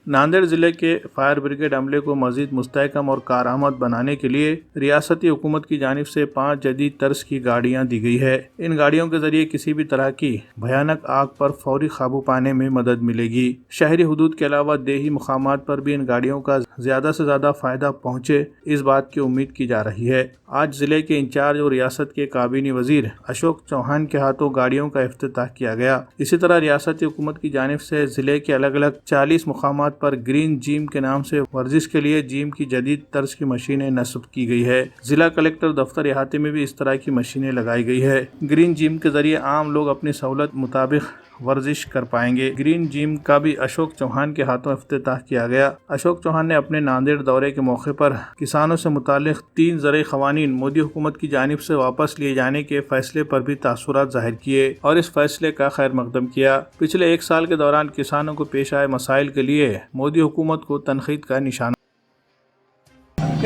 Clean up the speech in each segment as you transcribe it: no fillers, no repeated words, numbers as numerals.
नांदेड़ जिले के fire brigade अमले को मजीद मुस्तहकम और कारआमद बनाने के लिए रियासती हुकूमत की जानिब से 5 जदीद तर्ज की गाड़ियां दी गई है। इन गाड़ियों के जरिए किसी भी तरह की भयानक आग पर फौरी काबू पाने में मदद मिलेगी। शहरी हुदूद के अलावा देही मुकामात पर भी इन गाड़ियों का ज्यादा से ज्यादा फायदा पहुँचे, इस बात की उम्मीद की जा रही है। आज जिले के इंचार्ज और रियासत के काबीनी वजीर अशोक चौहान के हाथों गाड़ियों का इफ्तिताह किया गया। इसी तरह रियासती हुकूमत की जानिब से जिले के अलग अलग 40 मुकामात पर ग्रीन जिम के नाम से वर्जिश के लिए जिम की जदीद तर्ज की मशीनें नस्ब की गई है। जिला कलेक्टर दफ्तर इहाते में भी इस तरह की मशीनें लगाई गई है। ग्रीन जिम के जरिए आम लोग अपनी सहूलत मुताबिक वर्जिश कर पाएंगे। ग्रीन जिम का भी अशोक चौहान के हाथों इफ्तिताह किया गया। अशोक चौहान ने अपने नांदेड़ दौरे के मौके पर किसानों से मुतालिक 3 ज़रई क़वानीन मोदी हुकूमत की जानिब से वापस लिए जाने के फैसले पर भी तासुरात जाहिर किए और इस फैसले का खैर मकदम किया। पिछले 1 साल के दौरान किसानों को पेश आए मसाइल के लिए मोदी हुकूमत को तनकीद का निशाना।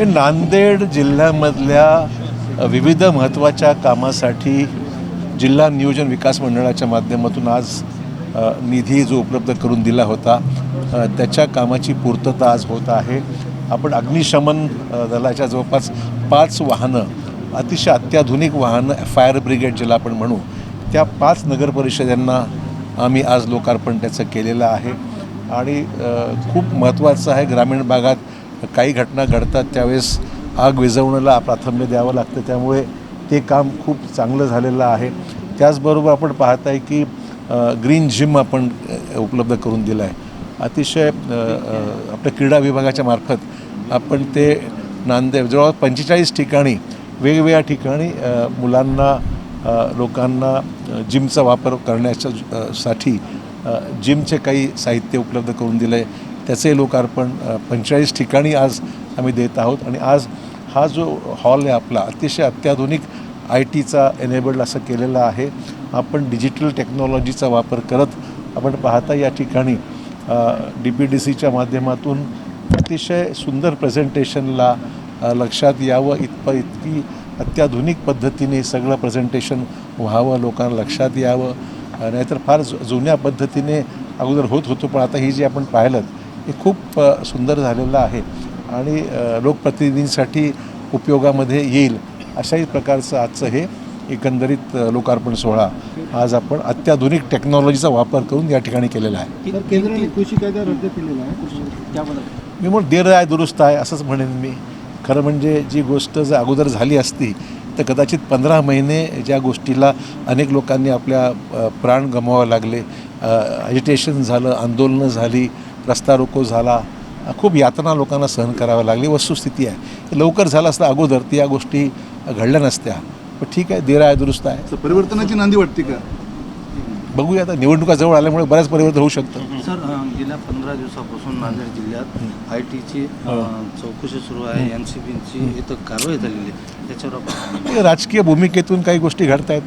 नांदेड जिल्ह्यामधल्या विविध महत्त्वाच्या कामासाठी जिल्हा नियोजन विकास मंडळाच्या माध्यमातून आज निधी जो उपलब्ध करून दिला होता त्याच्या कामाची पूर्तता आज होत आहे। आपण अग्निशमन दलाच्या जवळपास 5 वाहनं, अतिशय अत्याधुनिक वाहनं, फायर ब्रिगेड ज्याला आपण म्हणू, त्या 5 नगरपरिषदांना आम्ही आज लोकार्पण त्याचं केलेलं आहे। आणि खूप महत्त्वाचं आहे, ग्रामीण भागात काही घटना घडतात त्यावेळेस आग विझवण्याला प्राधान्य द्यावं लागतं, त्यामुळे ते काम खूप चांगलं झालेलं आहे। त्याचबरोबर आपण पाहत आहे की ग्रीन जिम आपण उपलब्ध करून दिलं आहे। अतिशय आपल्या क्रीडा विभागाच्या मार्फत आपण ते नांदेड जवळ 45 ठिकाणी वेगवेगळ्या ठिकाणी मुलांना, लोकांना जिमचा वापर करण्यासाठी जिमचे काही साहित्य उपलब्ध करून दिलं आहे, त्याचे लोकार्पण 45 ठिकाणी आज आम्ही देत आहोत। आणि आज हा जो हॉल आहे आपला अतिशय अत्याधुनिक IT चा एनेबल्ड असं केलेला आहे। आपण डिजिटल टेक्नॉलॉजीचा वापर करत आपण पाहता या ठिकाणी DPDCच्या माध्यमातून अतिशय सुंदर प्रेझेंटेशनला लक्षात यावं इतकी अत्याधुनिक पद्धतीने सगळं प्रेझेंटेशन व्हावं, लोकांना लक्षात यावं। नाहीतर फार जुन्या पद्धतीने अगोदर होत होतं, पण आता ही जी आपण पाहिलं हे खूप सुंदर झालेलं आहे आणि लोकप्रतिनिधींसाठी उपयोगामध्ये येईल अशाही प्रकारचं आजचं हे एकंदरीत लोकार्पण सोहळा आज आपण अत्याधुनिक टेक्नॉलॉजीचा वापर करून या ठिकाणी केलेला आहे। केंद्राने कृषी कायदा रद्द केलेला आहे, मी म्हणून देर आहे दुरुस्त आहे असंच म्हणेन मी। खरं म्हणजे जी गोष्ट जर अगोदर झाली असती तर कदाचित 15 महिने ज्या गोष्टीला अनेक लोकांनी आपल्या प्राण गमवावे लागले, ॲजिटेशन झालं, आंदोलनं झाली, रस्ता रोको झाला, खूप यातना लोकांना सहन कराव्या लागली, वस्तुस्थिती आहे। लवकर झालं असतं अगोदर ती या गोष्टी घडल्या नसत्या। पण ठीक आहे, देर आहे दुरुस्त आहे। परिवर्तनाची नांदी वाटते का? बघूया, आता निवडणुका जवळ आल्यामुळे बऱ्याच परिवर्तन होऊ शकतं। सर, गेल्या 15 दिवसापासून नांदेड जिल्ह्यात IT चौकशी सुरू आहे, NCBची इथं कारवाई झालेली आहे, त्याच्यावर राजकीय भूमिकेतून काही गोष्टी घडत आहेत।